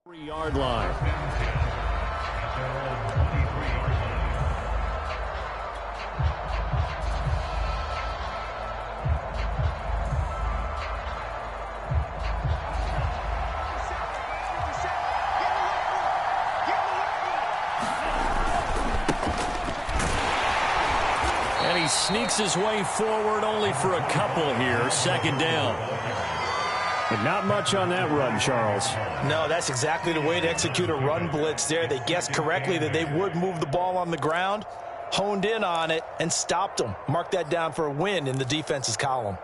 3-yard line. And he sneaks his way forward only for a couple here. Second down. But not much on that run, Charles. No, that's exactly the way to execute a run blitz there. They guessed correctly that they would move the ball on the ground, honed in on it, and stopped them. Mark that down for a win in the defense's column.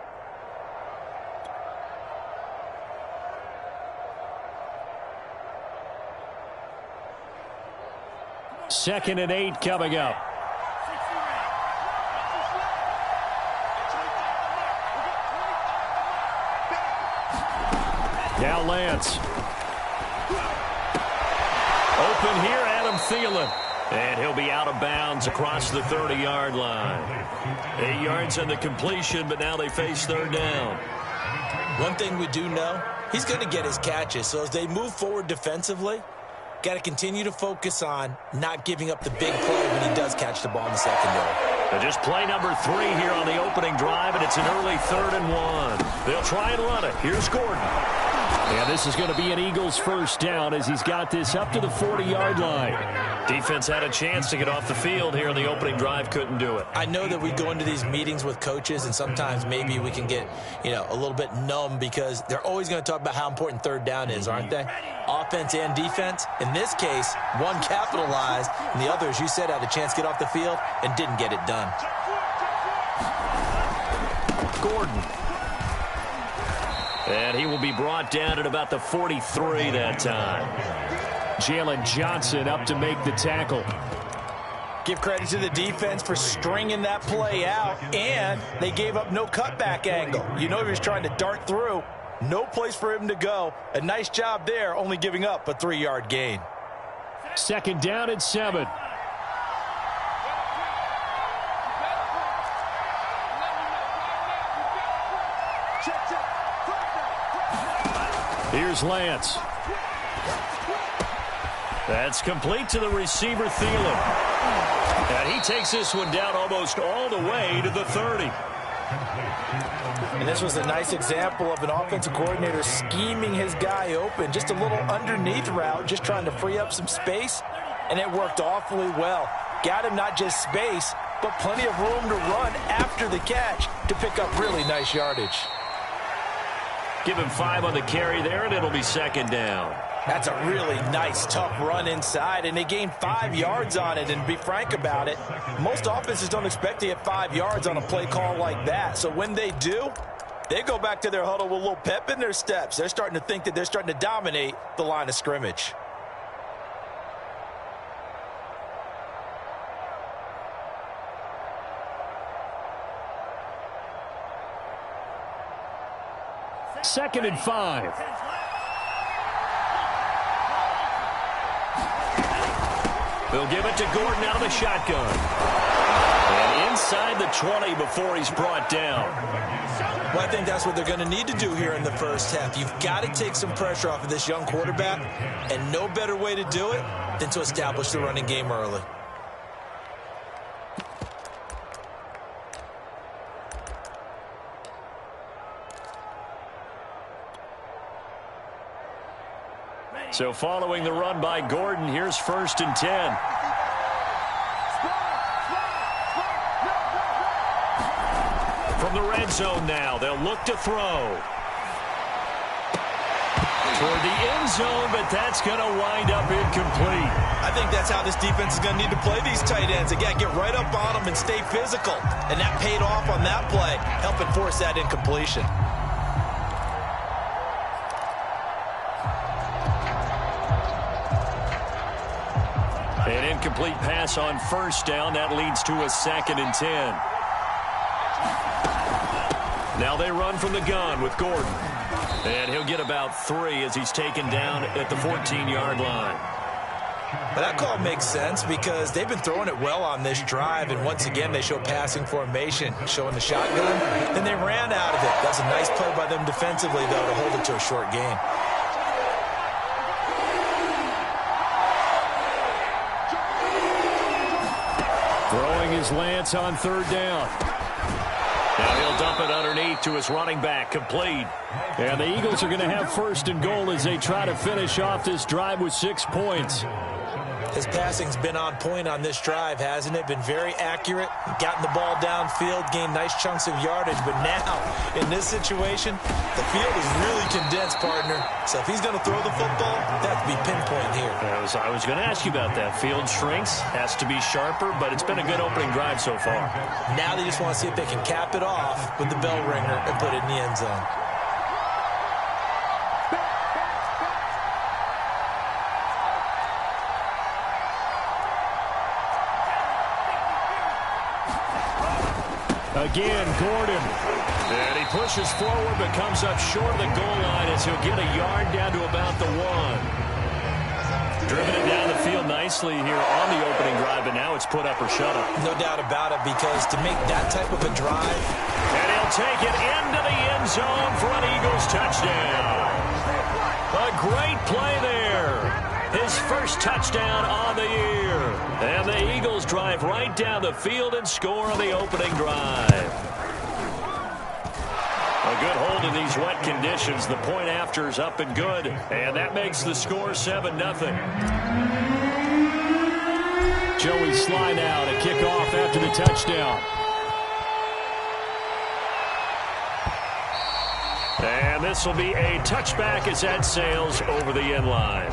Second and 8 coming up. Now Lance. Open here, Adam Thielen. And he'll be out of bounds across the 30-yard line. 8 yards on the completion, but now they face third down. One thing we do know, he's going to get his catches. So as they move forward defensively, got to continue to focus on not giving up the big play when he does catch the ball in the secondary. So just play number 3 here on the opening drive, and it's an early 3rd and 1. They'll try and run it. Here's Gordon. Yeah, this is going to be an Eagles first down as he's got this up to the 40-yard line. Defense had a chance to get off the field here in the opening drive, couldn't do it. I know that we go into these meetings with coaches, and sometimes maybe we can get, a little bit numb because they're always going to talk about how important third down is, aren't they? Offense and defense. In this case, one capitalized, and the other, as you said, had a chance to get off the field and didn't get it done. Gordon. And he will be brought down at about the 43 that time. Jalen Johnson up to make the tackle. Give credit to the defense for stringing that play out, and they gave up no cutback angle. He was trying to dart through. No place for him to go. A nice job there, only giving up a 3-yard gain. Second down and 7. Here's Lance. That's complete to the receiver, Thielen. And he takes this one down almost all the way to the 30. And this was a nice example of an offensive coordinator scheming his guy open. Just a little underneath route, just trying to free up some space. And it worked awfully well. Got him not just space, but plenty of room to run after the catch to pick up really nice yardage. Give him 5 on the carry there, and it'll be second down. That's a really nice, tough run inside, and they gained 5 yards on it. And to be frank about it, most offenses don't expect to get 5 yards on a play call like that. So when they do, they go back to their huddle with a little pep in their steps. They're starting to think that they're starting to dominate the line of scrimmage. Second and 5. They'll give it to Gordon out of the shotgun. And inside the 20 before he's brought down. Well, I think that's what they're going to need to do here in the first half. You've got to take some pressure off of this young quarterback, and no better way to do it than to establish the running game early. So following the run by Gordon, here's 1st and 10. From the red zone now, they'll look to throw. Toward the end zone, but that's going to wind up incomplete. I think that's how this defense is going to need to play these tight ends. Again, get right up on them and stay physical. And that paid off on that play, helping force that incompletion. An incomplete pass on first down. That leads to a 2nd and 10. Now they run from the gun with Gordon. And he'll get about 3 as he's taken down at the 14-yard line. But that call makes sense because they've been throwing it well on this drive, and once again they show passing formation, showing the shotgun. Then they ran out of it. That's a nice play by them defensively, though, to hold it to a short gain. Here's Lance on third down. Now he'll dump it underneath to his running back, complete. And the Eagles are going to have first and goal as they try to finish off this drive with 6 points. His passing's been on point on this drive, hasn't it? Been very accurate, gotten the ball downfield, gained nice chunks of yardage. But now, in this situation, the field is really condensed, partner. So if he's going to throw the football, that has to be pinpoint here. I was going to ask you about that. Field shrinks, has to be sharper, but it's been a good opening drive so far. Now they just want to see if they can cap it off with the bell ringer and put it in the end zone. Again, Gordon. And he pushes forward but comes up short of the goal line as he'll get a yard down to about the 1. Driven it down the field nicely here on the opening drive, but now it's put up or shut up. No doubt about it, because to make that type of a drive. And he'll take it into the end zone for an Eagles touchdown. A great play there. His first touchdown on the year. And the Eagles drive right down the field and score on the opening drive. A good hold in these wet conditions. The point after is up and good. And that makes the score 7-0. Joey Sly now to kick off after the touchdown. And this will be a touchback as that sails over the end line.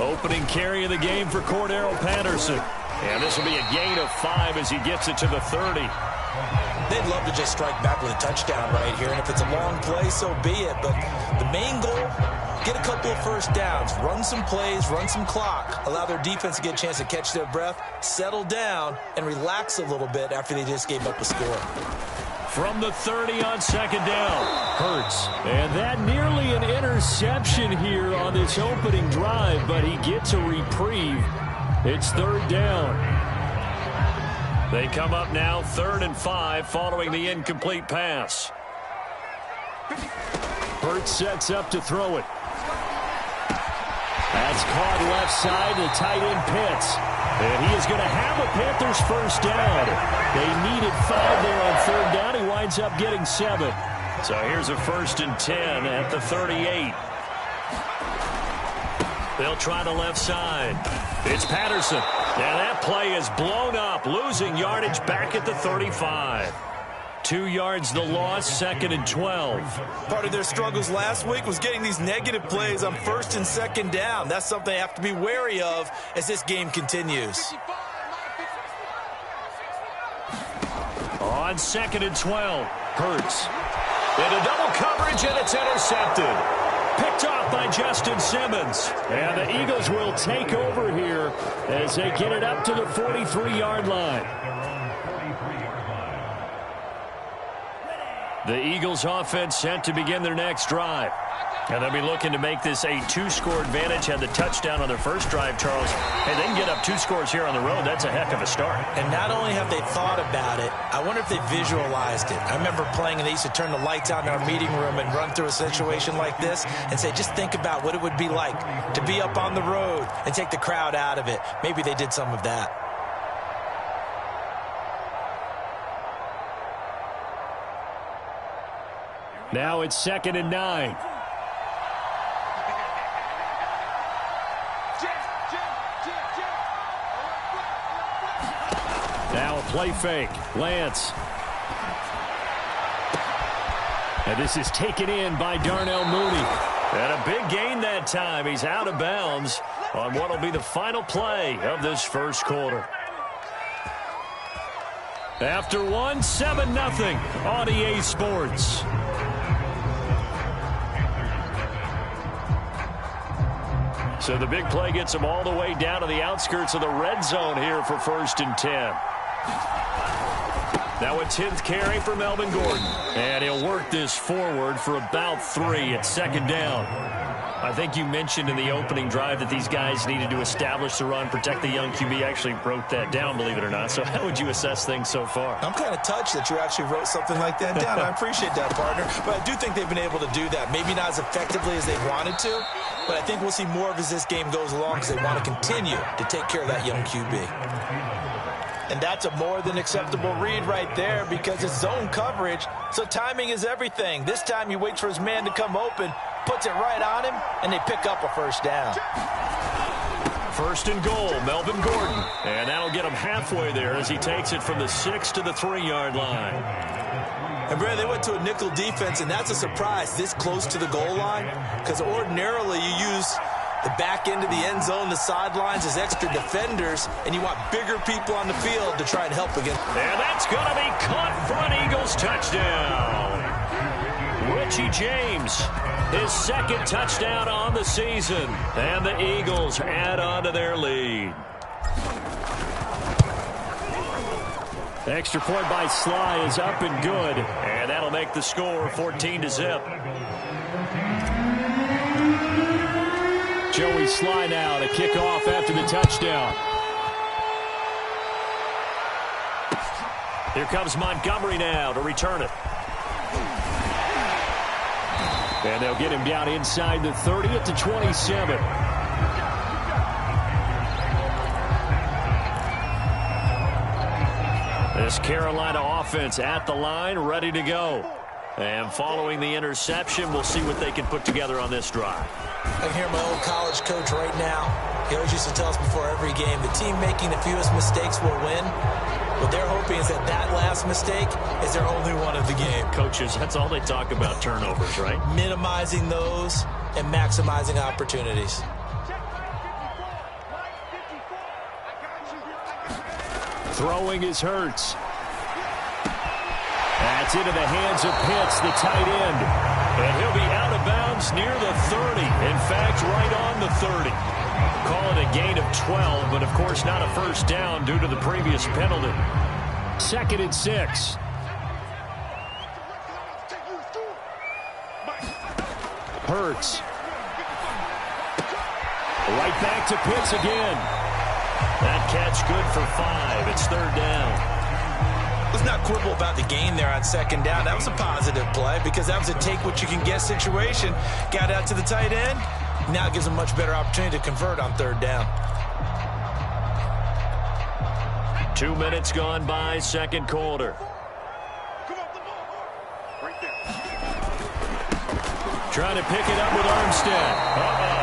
Opening carry of the game for Cordero Patterson. And this will be a gain of 5 as he gets it to the 30. They'd love to just strike back with a touchdown right here. And if it's a long play, so be it. But the main goal, get a couple of first downs. Run some plays, run some clock. Allow their defense to get a chance to catch their breath, settle down, and relax a little bit after they just gave up a score. From the 30 on second down, Hurts. And that nearly an interception here on this opening drive, but he gets a reprieve. It's third down. They come up now 3rd and 5 following the incomplete pass. Hurts sets up to throw it. That's caught left side. The tight end Pitts. And he is going to have a Panthers first down. They needed 5 there on third down. He winds up getting 7. So here's a 1st and 10 at the 38. They'll try the left side. It's Patterson. And that play is blown up, losing yardage back at the 35. 2 yards the loss, 2nd and 12. Part of their struggles last week was getting these negative plays on 1st and 2nd down. That's something they have to be wary of as this game continues. On 2nd and 12, Hurts. Into double coverage, and it's intercepted. Picked off by Justin Simmons. And the Eagles will take over here as they get it up to the 43-yard line. The Eagles offense set to begin their next drive. And they'll be looking to make this a 2-score advantage. Had the touchdown on their first drive, Charles. And they can get up 2 scores here on the road. That's a heck of a start. And not only have they thought about it, I wonder if they visualized it. I remember playing, and they used to turn the lights out in our meeting room and run through a situation like this and say, just think about what it would be like to be up on the road and take the crowd out of it. Maybe they did some of that. Now it's 2nd and 9. Now a play fake. Lance. And this is taken in by Darnell Mooney. And a big gain that time. He's out of bounds on what will be the final play of this first quarter. After one, 7-0 on EA Sports. So the big play gets him all the way down to the outskirts of the red zone here for 1st and 10. Now a 10th carry for Melvin Gordon. And he'll work this forward for about 3 at 2nd down. I think you mentioned in the opening drive that these guys needed to establish the run, protect the young QB. I actually wrote that down, believe it or not. So how would you assess things so far? I'm kind of touched that you actually wrote something like that down. I appreciate that, partner. But I do think they've been able to do that. Maybe not as effectively as they wanted to, but I think we'll see more of as this game goes along because they want to continue to take care of that young QB. And that's a more than acceptable read right there because it's zone coverage, so timing is everything. This time he waits for his man to come open, puts it right on him, and they pick up a first down. First and goal, Melvin Gordon. And that'll get him halfway there as he takes it from the 6 to the 3-yard line. And, Brad, they went to a nickel defense, and that's a surprise this close to the goal line because ordinarily you use the back end of the end zone, the sidelines as extra defenders, and you want bigger people on the field to try and help against. And that's going to be caught for an Eagles touchdown. Richie James, his second touchdown on the season. And the Eagles add on to their lead. The extra point by Sly is up and good. And that'll make the score 14-0. Joey Sly now to kick off after the touchdown. Here comes Montgomery now to return it. And they'll get him down inside the 30 at the 27. This Carolina offense at the line, ready to go. And following the interception, we'll see what they can put together on this drive. I can hear my old college coach right now. He always used to tell us before every game, the team making the fewest mistakes will win. What they're hoping is that that last mistake is their only one of the game. Coaches, that's all they talk about, turnovers, right? Minimizing those and maximizing opportunities. Throwing is Hurts. That's into the hands of Pitts, the tight end. And he'll be out of bounds near the 30. In fact, right on the 30. Call it a gain of 12, but of course not a first down due to the previous penalty. 2nd and 6. Hurts. Right back to Pitts again. That catch good for 5. It's 3rd down. Let's not quibble about the gain there on 2nd down. That was a positive play because that was a take-what-you-can-get situation. Got out to the tight end. Now it gives them a much better opportunity to convert on 3rd down. 2 minutes gone by, 2nd quarter. Trying to pick it up with Armstead.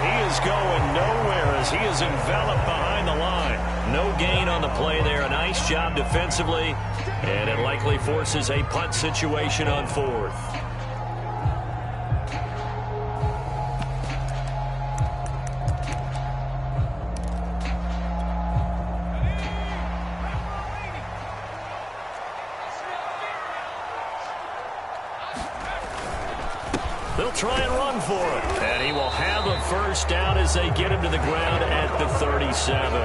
He is going nowhere as he is enveloped behind the line. No gain on the play there. A nice job defensively. And it likely forces a punt situation on 4th. They'll try and run for it. And he will have a first down as they get him to the ground at the 37.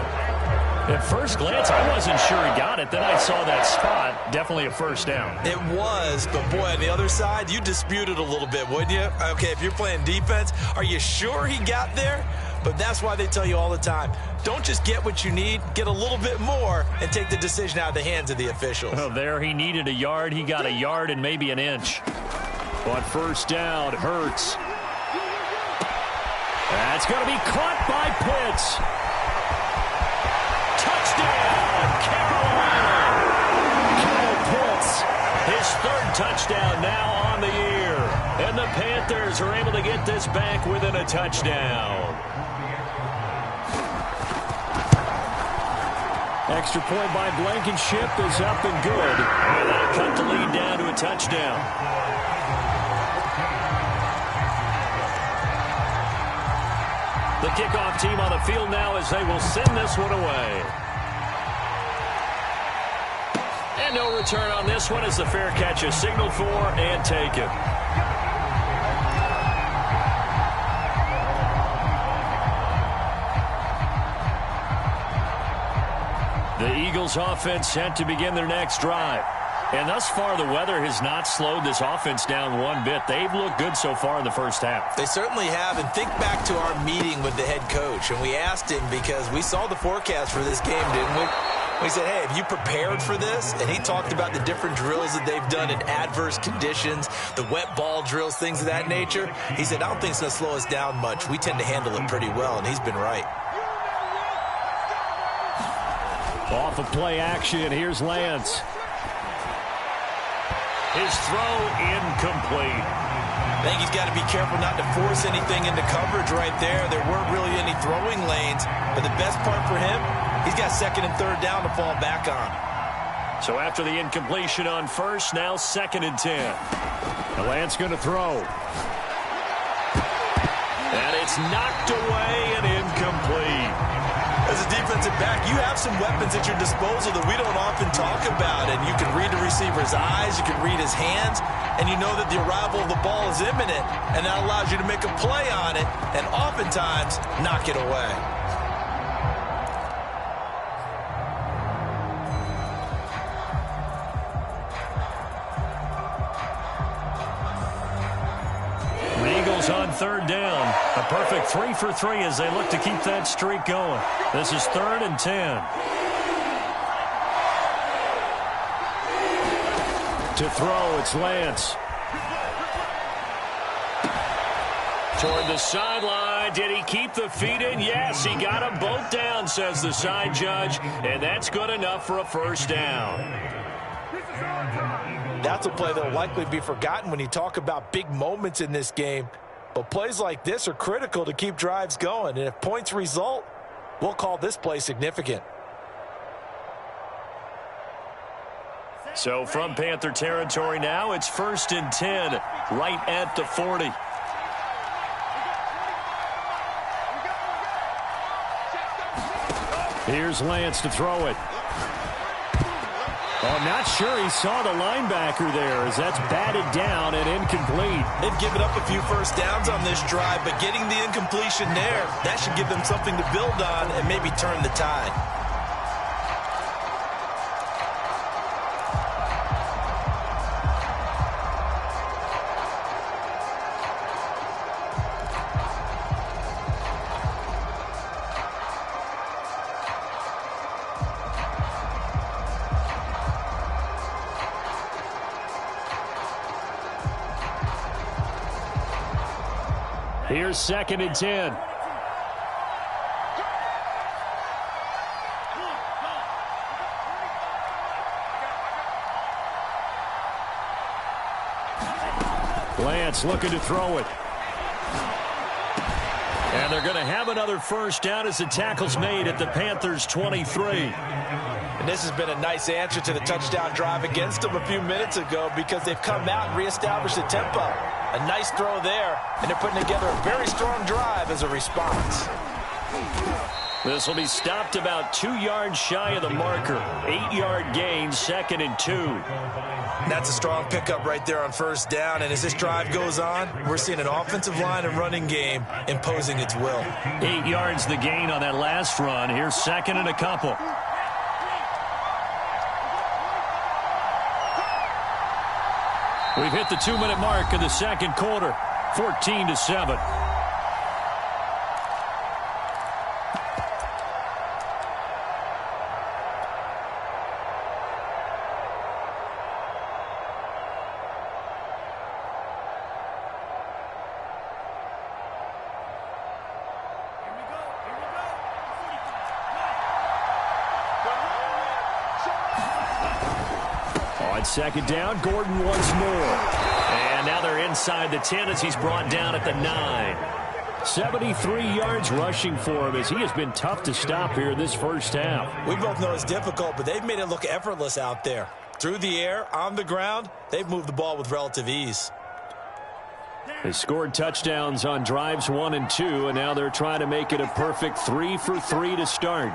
At first glance, I wasn't sure he got it. Then I saw that spot. Definitely a first down. It was, but boy, on the other side, you disputed a little bit, wouldn't you? Okay, if you're playing defense, are you sure he got there? But that's why they tell you all the time, don't just get what you need, get a little bit more and take the decision out of the hands of the officials. Well, there he needed a yard. He got a yard and maybe an inch. On first down, Hurts. That's going to be caught by Pitts. Touchdown, Carolina. Kyle Pitts, his 3rd touchdown now on the year. And the Panthers are able to get this back within a touchdown. Extra point by Blankenship is up and good. And that'll cut the lead down to a touchdown. The kickoff team on the field now as they will send this one away. And no return on this one as the fair catch is signaled for and taken. The Eagles offense set to begin their next drive. And thus far, the weather has not slowed this offense down one bit. They've looked good so far in the first half. They certainly have. And think back to our meeting with the head coach. And we asked him, because we saw the forecast for this game, didn't we? We said, hey, have you prepared for this? And he talked about the different drills that they've done in adverse conditions, the wet ball drills, things of that nature. He said, I don't think it's going to slow us down much. We tend to handle it pretty well, and he's been right. Off of play action, here's Lance. His throw incomplete. I think he's got to be careful not to force anything into coverage right there. There weren't really any throwing lanes. But the best part for him, he's got second and third down to fall back on. So after the incompletion on first, now 2nd and 10. The Lance going to throw. And it's knocked away and incomplete. As a defensive back, you have some weapons at your disposal that we don't often talk about. And you can read the receiver's eyes, you can read his hands, and you know that the arrival of the ball is imminent. And that allows you to make a play on it and oftentimes knock it away. On third down, a perfect 3 for 3 as they look to keep that streak going. This is 3rd and 10. To throw, it's Lance. Toward the sideline, did he keep the feet in? Yes, he got them both down, says the side judge, and that's good enough for a first down. That's a play that will likely be forgotten when you talk about big moments in this game. But plays like this are critical to keep drives going. And if points result, we'll call this play significant. So from Panther territory now, it's 1st and 10, right at the 40. Here's Lance to throw it. Oh, I'm not sure he saw the linebacker there as that's batted down and incomplete. They've given up a few first downs on this drive, but getting the incompletion there, that should give them something to build on and maybe turn the tide. Here's 2nd and 10. Lance looking to throw it. And they're going to have another first down as the tackle's made at the Panthers' 23. And this has been a nice answer to the touchdown drive against them a few minutes ago because they've come out and reestablished the tempo. A nice throw there, and they're putting together a very strong drive as a response. This will be stopped about 2 yards shy of the marker. 8-yard gain, 2nd and 2. That's a strong pickup right there on first down, and as this drive goes on, we're seeing an offensive line and running game imposing its will. 8 yards the gain on that last run. Here's 2nd and a couple. We've hit the 2-minute mark of the second quarter, 14-7. On second down, Gordon once more. And now they're inside the 10 as he's brought down at the 9. 73 yards rushing for him as he has been tough to stop here this first half. We both know it's difficult, but they've made it look effortless out there. Through the air, on the ground, they've moved the ball with relative ease. They scored touchdowns on drives 1 and 2, and now they're trying to make it a perfect 3 for 3 to start.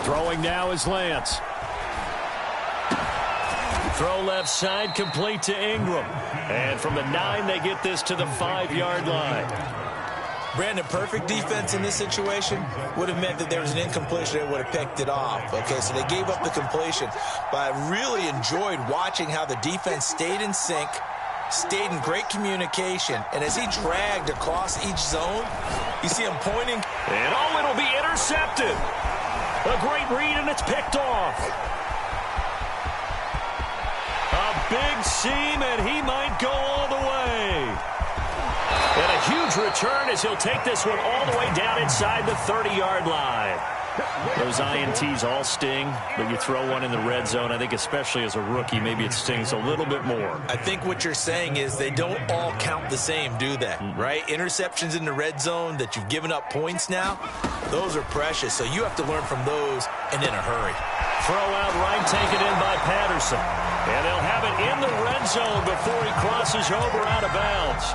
Throwing now is Lance. Throw left side, complete to Ingram. And from the 9, they get this to the 5-yard line. Brandon, perfect defense in this situation would have meant that there was an incompletion that would have picked it off. Okay, so they gave up the completion. But I really enjoyed watching how the defense stayed in sync, stayed in great communication, and as he dragged across each zone, you see him pointing. And it'll be intercepted. A great read, and it's picked off. A big seam, and he might go all the way. And a huge return as he'll take this one all the way down inside the 30-yard line. Those INTs all sting, but you throw one in the red zone, I think especially as a rookie, maybe it stings a little bit more. I think what you're saying is they don't all count the same, do they? Right? Interceptions in the red zone that you've given up points now, those are precious. So you have to learn from those and in a hurry. Throw out right, taken in by Patterson. And they'll have it in the red zone before he crosses over out of bounds.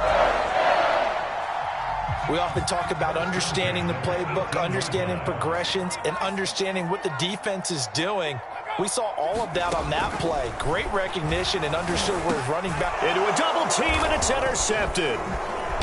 We often talk about understanding the playbook, understanding progressions, and understanding what the defense is doing. We saw all of that on that play. Great recognition and understood where his running back. Into a double team, and it's intercepted.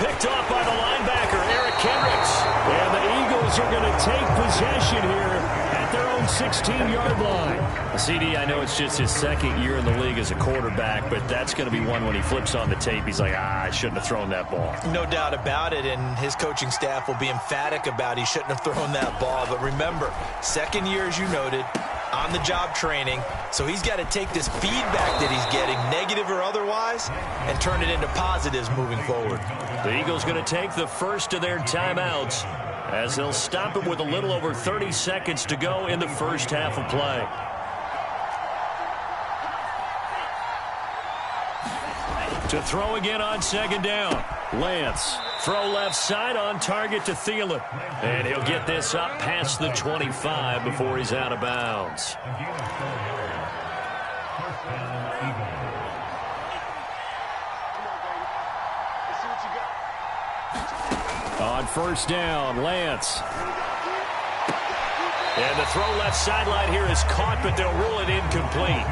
Picked off by the linebacker, Eric Kendricks. And the Eagles are going to take possession here at their own 16-yard line. CD, I know it's just his second year in the league as a quarterback, but that's going to be one when he flips on the tape. He's like, I shouldn't have thrown that ball. No doubt about it, and his coaching staff will be emphatic about he shouldn't have thrown that ball. But remember, second year, as you noted, on-the-job training, so he's got to take this feedback that he's getting, negative or otherwise, and turn it into positives moving forward. The Eagles going to take the first of their timeouts as they'll stop it with a little over 30 seconds to go in the first half of play. To throw again on second down. Lance, throw left side on target to Thielen. And he'll get this up past the 25 before he's out of bounds. On first down, Lance. And the throw left sideline here is caught, but they'll rule it incomplete.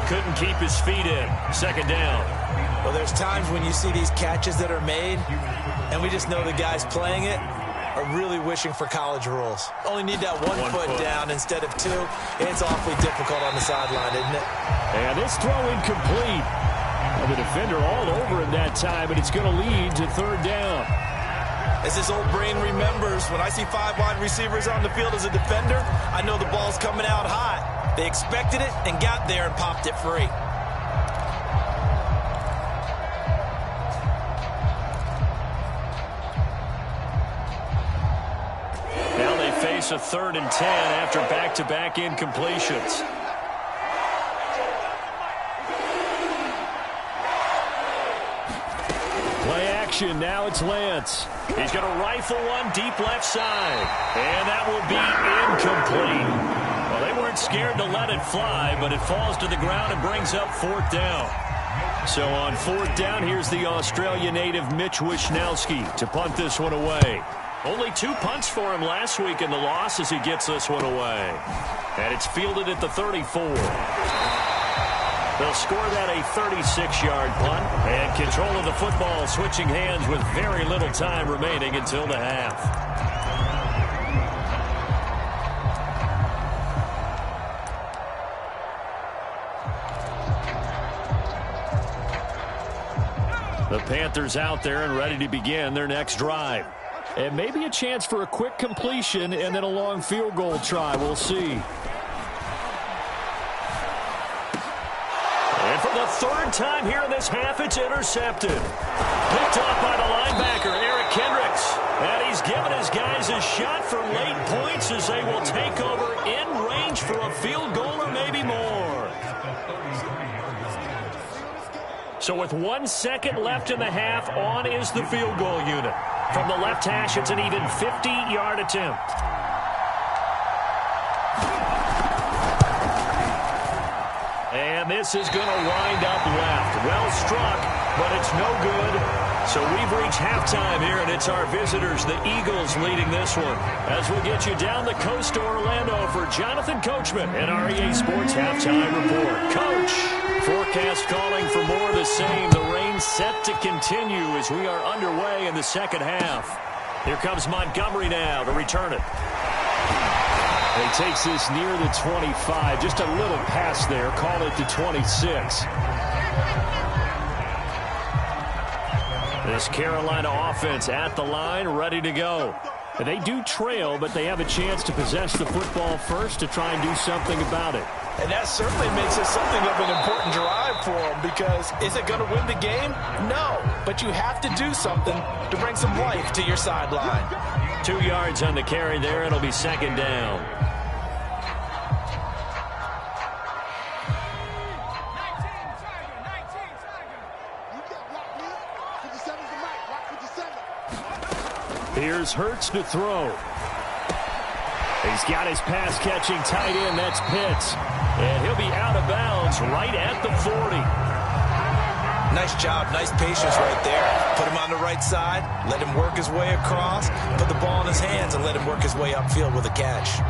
Couldn't keep his feet in. Second down. Well, there's times when you see these catches that are made, and we just know the guys playing it are really wishing for college rules. Only need that one foot down instead of two. It's awfully difficult on the sideline, isn't it? And this throw incomplete. Well, the defender all over him that time, and it's going to lead to third down. As this old brain remembers, when I see 5 wide receivers on the field as a defender, I know the ball's coming out hot. They expected it and got there and popped it free. Now they face a 3rd and 10 after back-to-back incompletions. Play action, now it's Lance. He's going to rifle one deep left side. And that will be incomplete. Well, they weren't scared to let it fly, but it falls to the ground and brings up 4th down. So on 4th down, here's the Australia native Mitch Wishnowski to punt this one away. Only 2 punts for him last week in the loss as he gets this one away. And it's fielded at the 34. They'll score that a 36-yard punt. And control of the football switching hands with very little time remaining until the half. The Panthers out there and ready to begin their next drive. And maybe a chance for a quick completion and then a long field goal try. We'll see. And for the 3rd time here in this half, it's intercepted. Picked off by the linebacker, Eric Kendricks. And he's given his guys a shot for late points as they will take over in range for a field goal or maybe more. So with 1 second left in the half, on is the field goal unit. From the left hash, it's an even 50-yard attempt. And this is going to wind up left. Well struck, but it's no good. So we've reached halftime here, and it's our visitors, the Eagles, leading this one. As we'll get you down the coast to Orlando for Jonathan Coachman and our EA Sports Halftime Report. Coach, forecast calling for more of the same. The rain set to continue as we are underway in the second half. Here comes Montgomery now to return it. He takes this near the 25. Just a little pass there. Call it the 26. This Carolina offense at the line, ready to go. And they do trail, but they have a chance to possess the football first to try and do something about it. And that certainly makes it something of an important drive for them, because is it going to win the game? No, but you have to do something to bring some life to your sideline. 2 yards on the carry there. It'll be second down. Here's Hurts to throw. He's got his pass-catching tight end. That's Pitts. And he'll be out of bounds right at the 40. Nice job. Nice patience right there. Put him on the right side. Let him work his way across. Put the ball in his hands and let him work his way upfield with a catch.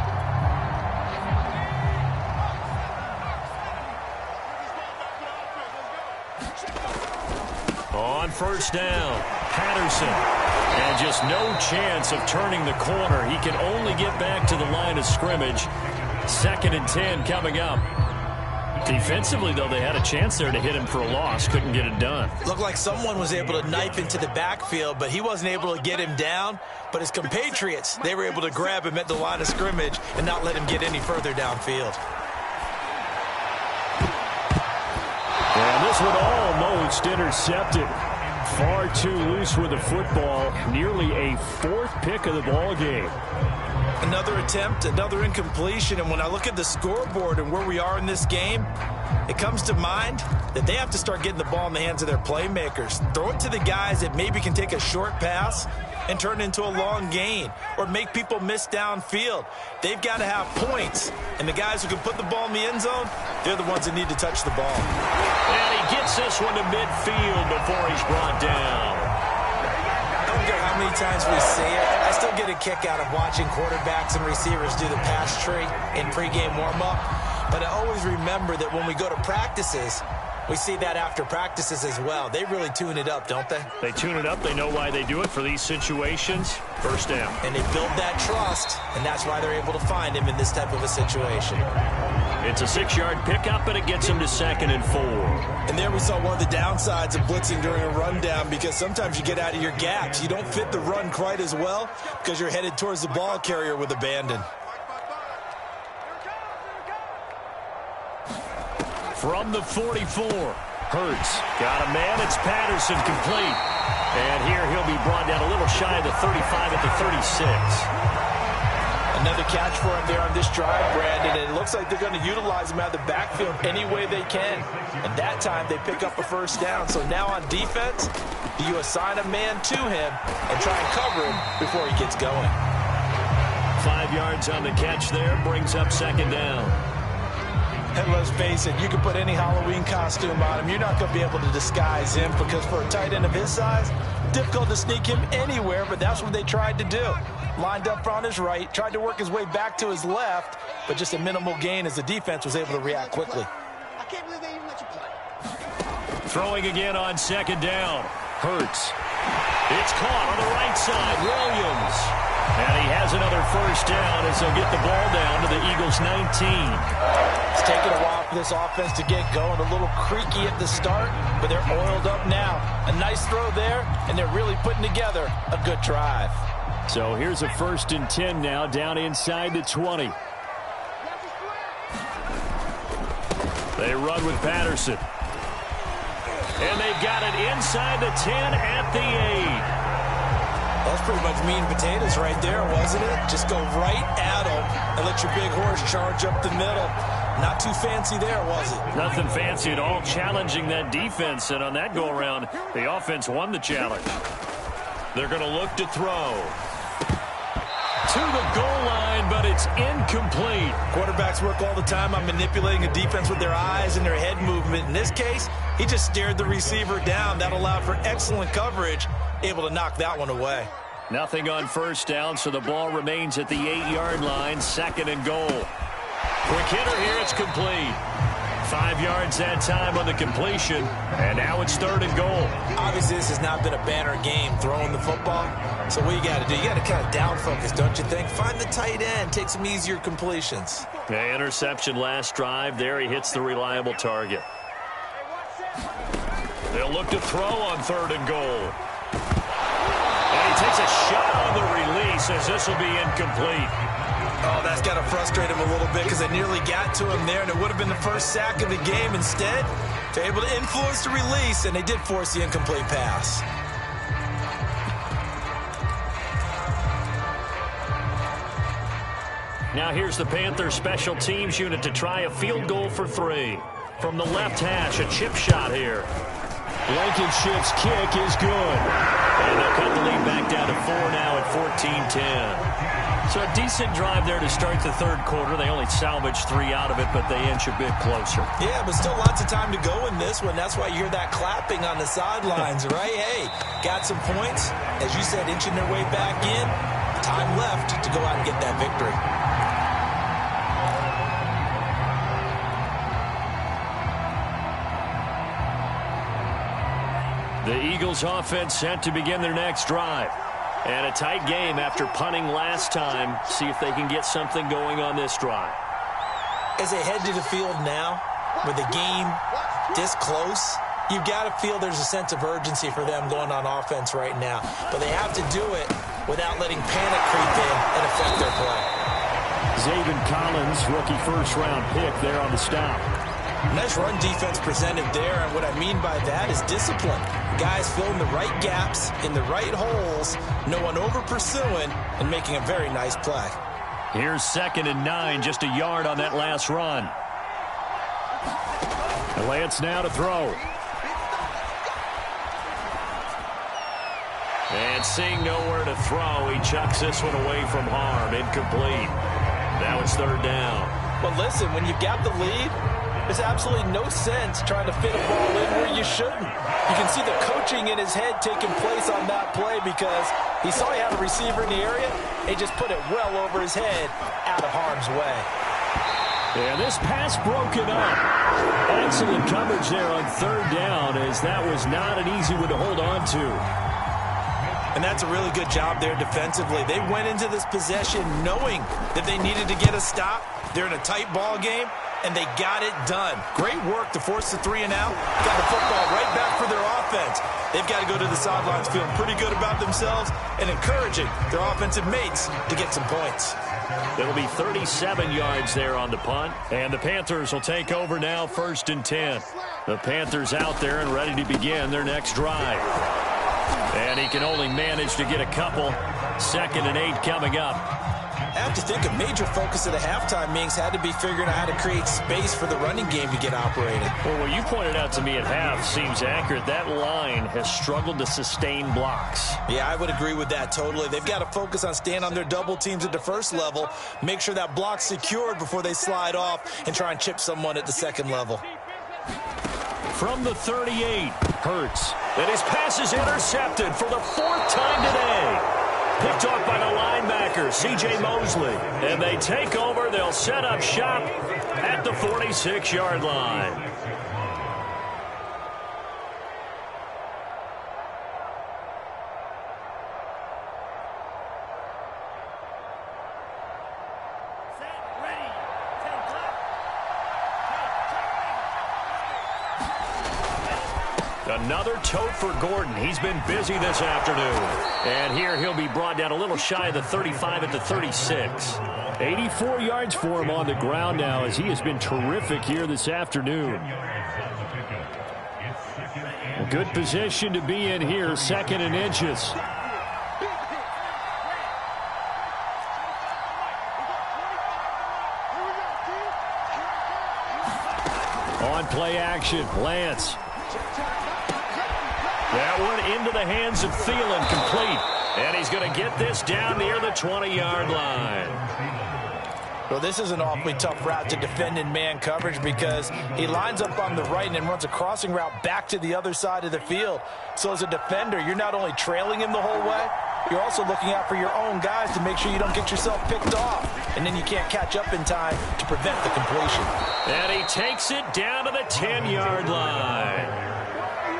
On first down, Patterson. And just no chance of turning the corner. He can only get back to the line of scrimmage. 2nd and 10 coming up. Defensively, though, they had a chance there to hit him for a loss. Couldn't get it done. Looked like someone was able to knife into the backfield, but he wasn't able to get him down. But his compatriots, they were able to grab him at the line of scrimmage and not let him get any further downfield. And this one almost intercepted. Far too loose with the football. Nearly a 4th pick of the ball game. Another attempt, another incompletion. And when I look at the scoreboard and where we are in this game, it comes to mind that they have to start getting the ball in the hands of their playmakers. Throw it to the guys that maybe can take a short pass and turn it into a long gain, or make people miss downfield. They've got to have points. And the guys who can put the ball in the end zone, they're the ones that need to touch the ball. And he gets this one to midfield before he's brought down. I don't care how many times we see it. I still get a kick out of watching quarterbacks and receivers do the pass tree in pregame warm-up. But I always remember that when we go to practices, we see that after practices as well. They really tune it up, don't they? They tune it up. They know why they do it for these situations. First down. And they build that trust, and that's why they're able to find him in this type of a situation. It's a 6-yard pickup, and it gets him to 2nd and 4. And there we saw one of the downsides of blitzing during a rundown, because sometimes you get out of your gaps. You don't fit the run quite as well because you're headed towards the ball carrier with abandon. From the 44, Hurts got a man. It's Patterson, complete. And here he'll be brought down a little shy of the 35 at the 36. Another catch for him there on this drive, Brandon. And it looks like they're going to utilize him out of the backfield any way they can. And that time they pick up a first down. So now on defense, do you assign a man to him and try and cover him before he gets going? 5 yards on the catch there, brings up 2nd down. And let's face it, you can put any Halloween costume on him. You're not going to be able to disguise him, because for a tight end of his size, difficult to sneak him anywhere, but that's what they tried to do. Lined up on his right, tried to work his way back to his left, but just a minimal gain as the defense was able to react quickly. I can't believe they even let you play. Throwing again on 2nd down. Hurts. It's caught on the right side. Williams. And he has another first down as they'll get the ball down to the Eagles' 19. It's taken a while for this offense to get going. A little creaky at the start, but they're oiled up now. A nice throw there, and they're really putting together a good drive. So here's a 1st and 10 now, down inside the 20. They run with Patterson. And they've got it inside the 10 at the 8. That's pretty much meat and potatoes right there, wasn't it? Just go right at them and let your big horse charge up the middle. Not too fancy there, was it? Nothing fancy at all, challenging that defense. And on that go-around, the offense won the challenge. They're going to look to throw. To the goal line, but it's incomplete. Quarterbacks work all the time on manipulating a defense with their eyes and their head movement. In this case, he just stared the receiver down. That allowed for excellent coverage, able to knock that one away. Nothing on first down, so the ball remains at the 8-yard line, 2nd and goal. Quick hitter here, it's complete. 5 yards that time on the completion, and now it's 3rd and goal. Obviously, this has not been a banner game throwing the football. So what you got to do, you got to kind of down focus, don't you think? Find the tight end, take some easier completions. The interception last drive. There he hits the reliable target. They'll look to throw on 3rd and goal. And he takes a shot on the release as this will be incomplete. Oh, that's got to frustrate him a little bit because they nearly got to him there, and it would have been the first sack of the game. Instead, they're able to influence the release, and they did force the incomplete pass. Now here's the Panthers special teams unit to try a field goal for 3. From the left hash, a chip shot here. Blankenship's kick is good. And they'll cut the lead back down to 4 now at 14-10. So a decent drive there to start the 3rd quarter. They only salvaged 3 out of it, but they inch a bit closer. Yeah, but still lots of time to go in this one. That's why you hear that clapping on the sidelines, right? Hey, got some points. As you said, inching their way back in. Time left to go out and get that victory. The Eagles offense set to begin their next drive. And a tight game after punting last time. See if they can get something going on this drive. As they head to the field now, with the game this close, you've got to feel there's a sense of urgency for them going on offense right now. But they have to do it without letting panic creep in and affect their play. Zaven Collins, rookie first-round pick there on the stop. Nice run defense presented there, and what I mean by that is discipline. Guys filling the right gaps in the right holes, no one over-pursuing, and making a very nice play. Here's 2nd and 9, just a yard on that last run. Lance now to throw. And seeing nowhere to throw, he chucks this one away from harm. Incomplete. Now it's 3rd down. Well, listen, when you've got the lead, there's absolutely no sense trying to fit a ball in where you shouldn't. You can see the coaching in his head taking place on that play because he saw he had a receiver in the area. He just put it well over his head out of harm's way. And this pass broken up. Excellent coverage there on 3rd down, as that was not an easy one to hold on to. And that's a really good job there defensively. They went into this possession knowing that they needed to get a stop. They're in a tight ball game, and they got it done. Great work to force the 3 and out. Got the football right back for their offense. They've got to go to the sidelines feeling pretty good about themselves and encouraging their offensive mates to get some points. It'll be 37 yards there on the punt, and the Panthers will take over now 1st and 10. The Panthers out there and ready to begin their next drive. And he can only manage to get a couple. 2nd and 8 coming up. I have to think a major focus of the halftime meetings had to be figuring out how to create space for the running game to get operated. Well, what you pointed out to me at half seems accurate. That line has struggled to sustain blocks. Yeah, I would agree with that totally. They've got to focus on staying on their double teams at the first level, make sure that block's secured before they slide off and try and chip someone at the 2nd level. From the 38, Hurts. And his pass is intercepted for the 4th time today. Picked off by the linebacker, C.J. Mosley. And they take over. They'll set up shop at the 46-yard line. Another tote for Gordon. He's been busy this afternoon. And here he'll be brought down a little shy of the 35 at the 36. 84 yards for him on the ground now, as he has been terrific here this afternoon. A good position to be in here, 2nd and inches. On play action, Lance. That one into the hands of Thielen, complete. And he's going to get this down near the 20-yard line. Well, this is an awfully tough route to defend in man coverage because he lines up on the right and then runs a crossing route back to the other side of the field. So as a defender, you're not only trailing him the whole way, you're also looking out for your own guys to make sure you don't get yourself picked off. and then you can't catch up in time to prevent the completion. And he takes it down to the 10-yard line.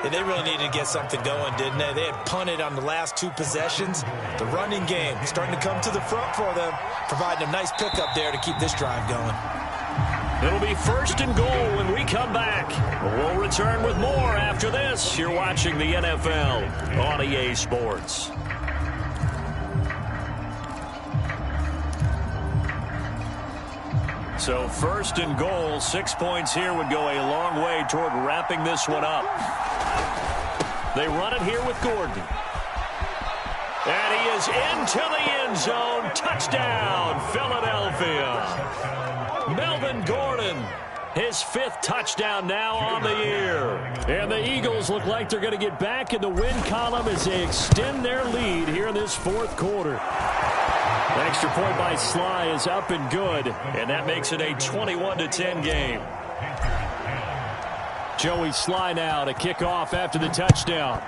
Yeah, they really needed to get something going, didn't they? They had punted on the last 2 possessions. The running game starting to come to the front for them, providing a nice pickup there to keep this drive going. It'll be 1st and goal when we come back. We'll return with more after this. You're watching the NFL on EA Sports. So 1st and goal, 6 points here would go a long way toward wrapping this one up. They run it here with Gordon. And he is into the end zone. Touchdown, Philadelphia. Melvin Gordon, his 5th touchdown now on the year. And the Eagles look like they're going to get back in the win column as they extend their lead here in this 4th quarter. The extra point by Sly is up and good, and that makes it a 21-10 game. Joey Sly now to kick off after the touchdown.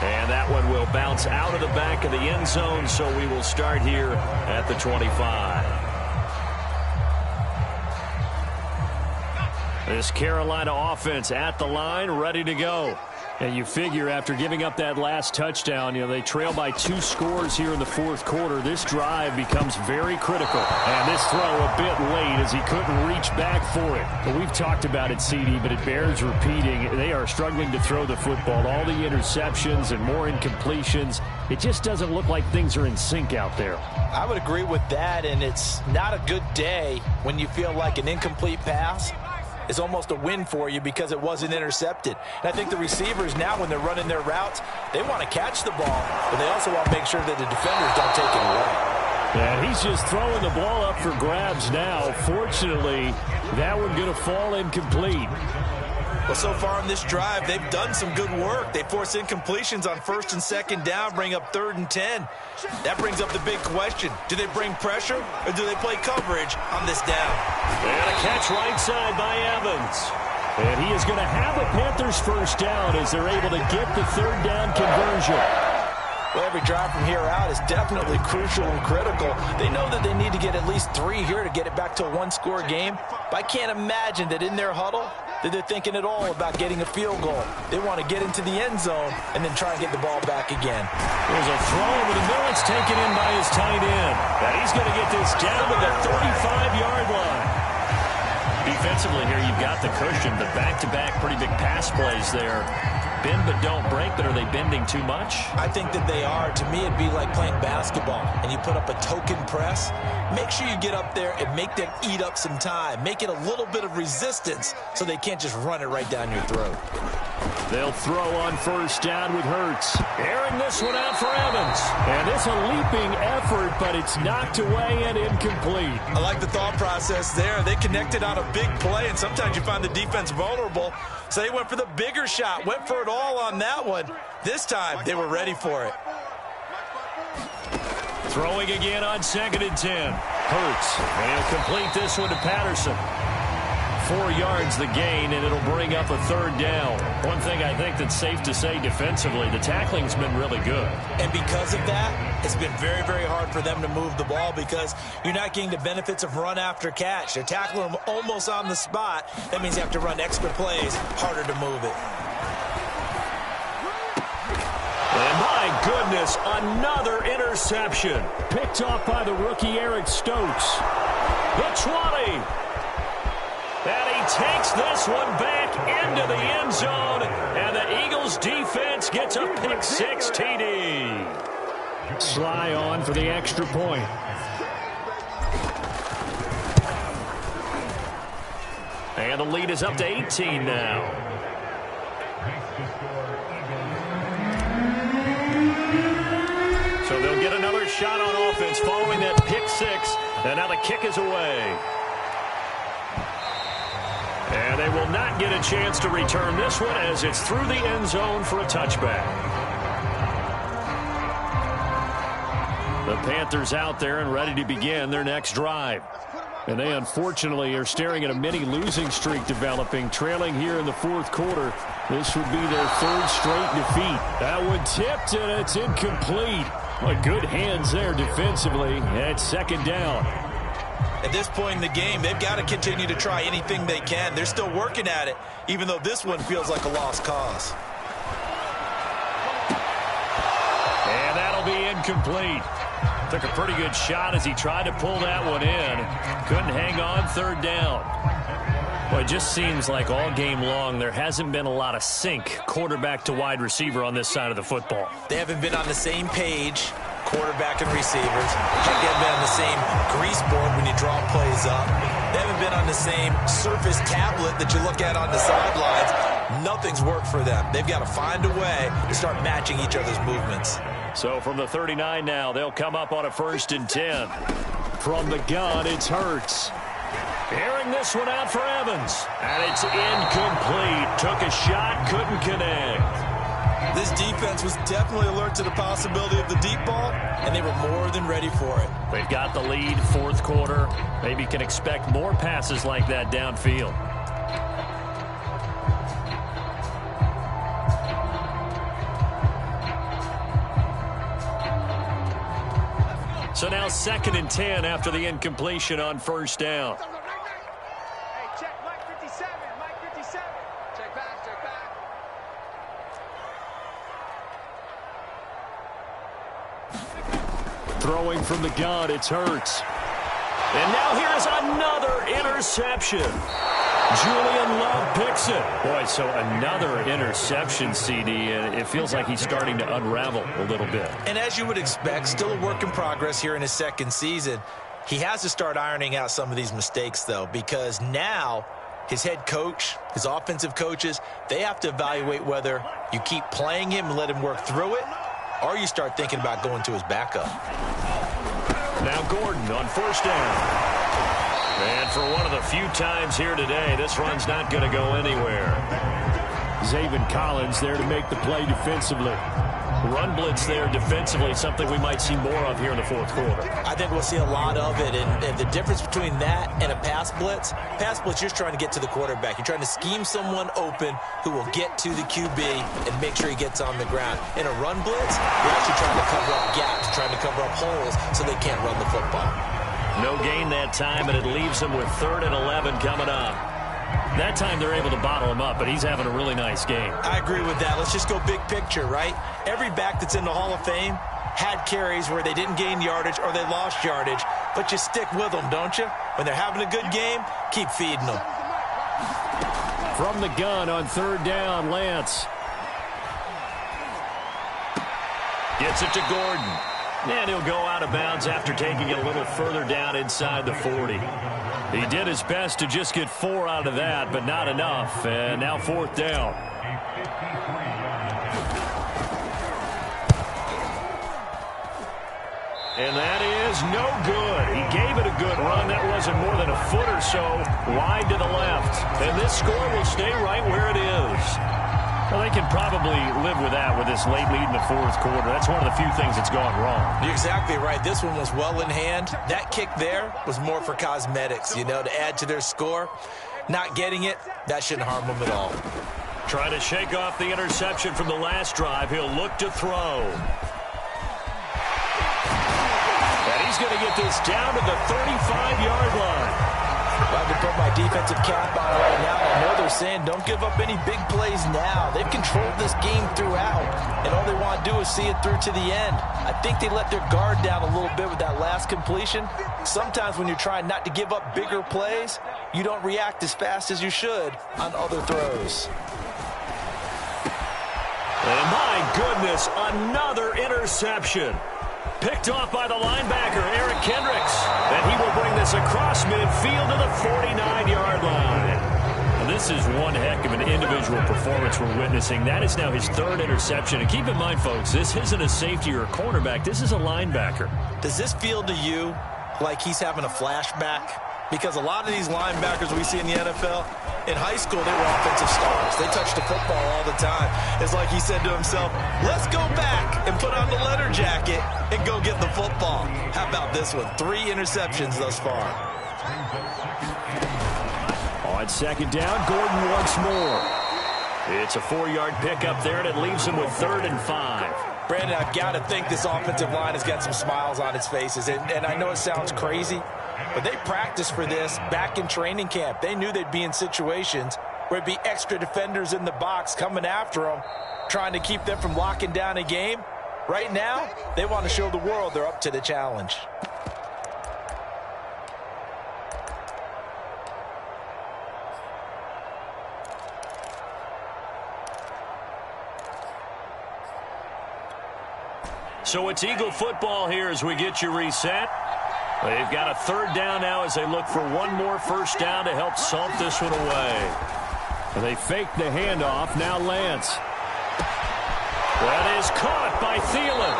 And that one will bounce out of the back of the end zone, so we will start here at the 25. This Carolina offense at the line, ready to go. And you figure after giving up that last touchdown, they trail by 2 scores here in the 4th quarter. This drive becomes very critical. And this throw a bit late as he couldn't reach back for it. But we've talked about it, CD, but it bears repeating. They are struggling to throw the football. All the interceptions and more incompletions. It just doesn't look like things are in sync out there. I would agree with that, and it's not a good day when you feel like an incomplete pass is almost a win for you because it wasn't intercepted. And I think the receivers now, when they're running their routes, they want to catch the ball, but they also want to make sure that the defenders don't take it away. Yeah, he's just throwing the ball up for grabs now. Fortunately, that one going to fall incomplete. Well, so far in this drive, they've done some good work. They force incompletions on 1st and 2nd down, bring up 3rd and 10. That brings up the big question. Do they bring pressure or do they play coverage on this down? And a catch right side by Evans. And he is going to have the Panthers 1st down as they're able to get the 3rd down conversion. Well, every drive from here out is definitely crucial and critical. They know that they need to get at least 3 here to get it back to a 1-score game. But I can't imagine that in their huddle that they're thinking at all about getting a field goal. They want to get into the end zone and then try and get the ball back again. There's a throw over the middle. It's taken in by his tight end. And he's going to get this down to the 35-yard line. Defensively here, you've got the cushion, the back-to-back pretty big pass plays there. Bend but don't break, but are they bending too much? I think that they are. To me, it'd be like playing basketball, and you put up a token press. Make sure you get up there and make them eat up some time. Make it a little bit of resistance so they can't just run it right down your throat. They'll throw on 1st down with Hurts. Airing this one out for Evans. And it's a leaping effort, but it's knocked away and incomplete. I like the thought process there. They connected on a big play, and sometimes you find the defense vulnerable. So they went for the bigger shot, went for it all on that one. This time, they were ready for it. Throwing again on 2nd and 10. Hurts. And he'll complete this one to Patterson. 4 yards the gain, and it'll bring up a 3rd down. One thing I think that's safe to say defensively, the tackling's been really good. And because of that, it's been very, very hard for them to move the ball because you're not getting the benefits of run after catch. They're tackling them almost on the spot. That means you have to run extra plays, harder to move it. And my goodness, another interception. Picked off by the rookie Eric Stokes. The 20. And he takes this one back into the end zone. And the Eagles defense gets a pick-6 TD. Sly on for the extra point. And the lead is up to 18 now. So they'll get another shot on offense following that pick-6. And now the kick is away. And they will not get a chance to return this one as it's through the end zone for a touchback. The Panthers out there and ready to begin their next drive. And they unfortunately are staring at a mini losing streak developing, trailing here in the 4th quarter. This would be their 3rd straight defeat. That one tipped and it's incomplete. Well, good hands there defensively. It's second down. At this point in the game, they've got to continue to try anything they can. They're still working at it, even though this one feels like a lost cause. And that'll be incomplete. Took a pretty good shot as he tried to pull that one in. Couldn't hang on, third down. Well, it just seems like all game long there hasn't been a lot of sync quarterback to wide receiver on this side of the football. They haven't been on the same page, quarterback and receivers. They haven't been on the same grease board when you draw plays up. They haven't been on the same Surface tablet that you look at on the sidelines. Nothing's worked for them. They've got to find a way to start matching each other's movements. So from the 39 now, they'll come up on a 1st and 10. From the gun, it's Hurts. Airing this one out for Evans. And it's incomplete. Took a shot, couldn't connect. This defense was definitely alert to the possibility of the deep ball, and they were more than ready for it. They've got the lead, fourth quarter. Maybe can expect more passes like that downfield. So now 2nd and 10 after the incompletion on 1st down. Throwing from the gun, it's Hurts. And now here's another interception. Julian Love picks it. Boy, so another interception, CD, and it feels like he's starting to unravel a little bit. And as you would expect, still a work in progress here in his second season. He has to start ironing out some of these mistakes, though, because now his head coach, his offensive coaches, they have to evaluate whether you keep playing him and let him work through it, or you start thinking about going to his backup. Now Gordon on 1st down. And for one of the few times here today, this run's not going to go anywhere. Zaven Collins there to make the play defensively. Run blitz there defensively, something we might see more of here in the fourth quarter. I think we'll see a lot of it, and the difference between that and a pass blitz, you're just trying to get to the quarterback. You're trying to scheme someone open who will get to the QB and make sure he gets on the ground. In a run blitz, you're actually trying to cover up gaps, trying to cover up holes so they can't run the football. No gain that time, and it leaves them with 3rd and 11 coming up. That time they're able to bottle him up, but he's having a really nice game. I agree with that. Let's just go big picture, right? Every back that's in the Hall of Fame had carries where they didn't gain yardage or they lost yardage, but you stick with them, don't you? When they're having a good game, keep feeding them. From the gun on 3rd down, Lance. Gets it to Gordon. And he'll go out of bounds after taking it a little further down inside the 40. He did his best to just get 4 out of that, but not enough. And now 4th down. And that is no good. He gave it a good run. That wasn't more than a foot or so wide to the left. And this score will stay right where it is. Well, they can probably live with that with this late lead in the fourth quarter. That's one of the few things that's gone wrong. You're exactly right. This one was well in hand. That kick there was more for cosmetics, to add to their score. Not getting it, that shouldn't harm them at all. Trying to shake off the interception from the last drive. He'll look to throw. And he's going to get this down to the 35-yard line. I have to put my defensive cap on right now. I know they're saying don't give up any big plays now. They've controlled this game throughout, and all they want to do is see it through to the end. I think they let their guard down a little bit with that last completion. Sometimes when you're trying not to give up bigger plays, you don't react as fast as you should on other throws. And my goodness, another interception. Picked off by the linebacker, Eric Kendricks. And he will bring this across midfield to the 49-yard line. And this is one heck of an individual performance we're witnessing. That is now his 3rd interception. And keep in mind, folks, this isn't a safety or a cornerback. This is a linebacker. Does this feel to you like he's having a flashback? Because a lot of these linebackers we see in the NFL, in high school, they were offensive stars. They touched the football all the time. It's like he said to himself, let's go back and put on the leather jacket and go get the football. How about this one? 3 interceptions thus far. On 2nd down, Gordon once more. It's a 4-yard pickup there, and it leaves him with 3rd and 5. Brandon, I've got to think this offensive line has got some smiles on its faces. And I know it sounds crazy, but they practiced for this back in training camp. They knew they'd be in situations where it'd be extra defenders in the box coming after them, trying to keep them from locking down a game. Right now, they want to show the world they're up to the challenge. So it's Eagle football here as we get you reset. They've got a third down now as they look for one more first down to help salt this one away. And they fake the handoff. Now Lance. That is caught by Thielen.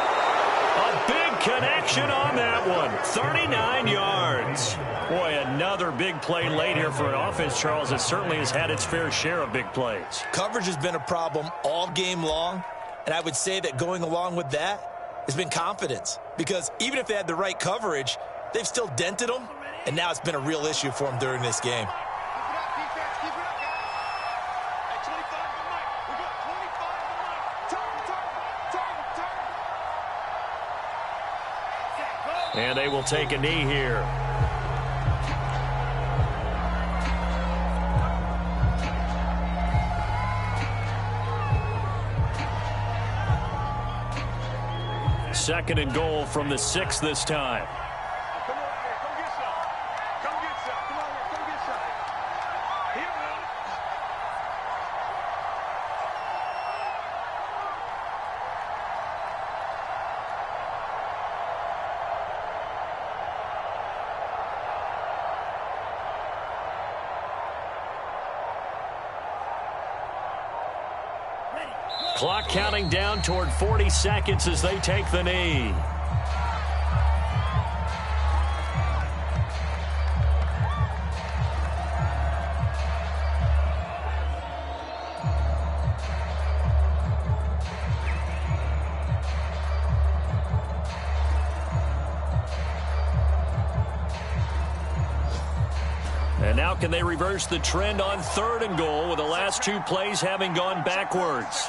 A big connection on that one. 39 yards. Boy, another big play late here for an offense, Charles, that certainly has had its fair share of big plays. Coverage has been a problem all game long, and I would say that going along with that has been confidence, because even if they had the right coverage, they've still dented them, and now it's been a real issue for them during this game. And they will take a knee here. Second and goal from the 6 this time. Come on here. Come get some. Come get some. Come on here. Come get some. Here, man. Clock counting down toward 40 seconds as they take the knee. And now can they reverse the trend on third and goal with the last two plays having gone backwards?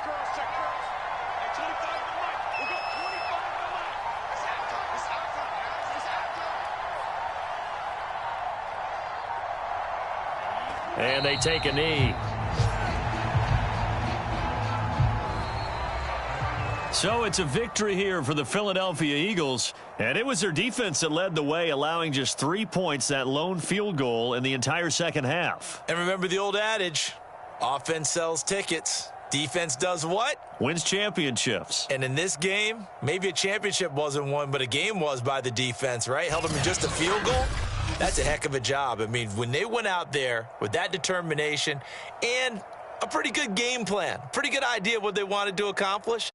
And they take a knee. So it's a victory here for the Philadelphia Eagles. And it was their defense that led the way, allowing just 3 points, that lone field goal in the entire second half. And remember the old adage, offense sells tickets. Defense does what? Wins championships. And in this game, maybe a championship wasn't won, but a game was by the defense, right? Held them in just a field goal. That's a heck of a job. I mean, when they went out there with that determination and a pretty good game plan, pretty good idea of what they wanted to accomplish,